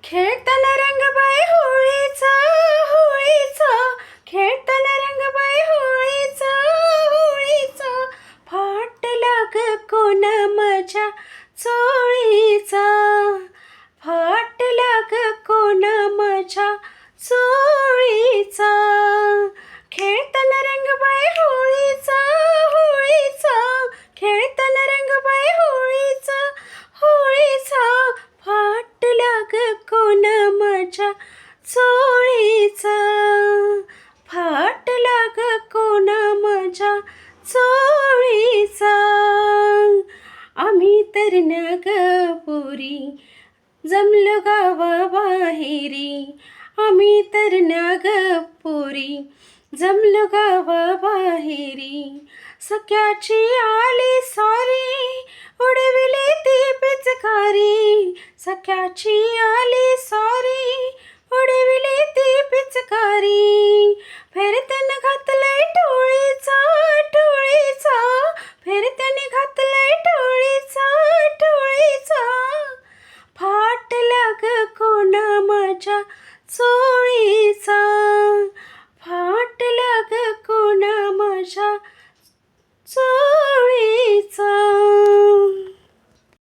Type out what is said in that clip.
खेळताना रंगबाई होळीचा, होळीचा, खेळताना रंगबाई होळीचा, होळीचा, फाटला ग कोण माझ्या चोळीचा, फाटला ग कोण माझ्या चोळीचा. खेळताना रंगबाई होळीचा, होळीचा, खेळताना रंगबाई होळीचा, होळीचा, फाटला ग कोण माझ्या चोळीचा, फाटला ग कोण माझ्या चोळीचा. आम्ही तर न ग पोरी जमलो गावाबाहेरी, आम्ही तर न ग पोरी जमलो गावाबाहेरी. सख्याची आली सॉरी उडविली ती पिचकारी, सख्याची आली सॉरी उडविली ती पिचकारी. फेरत्याने घातलंय टोळीचा, टोळीचा, फेरत्याने घातलंय टोळीचा, टोळीचा, फाटला ग कोण माझ्या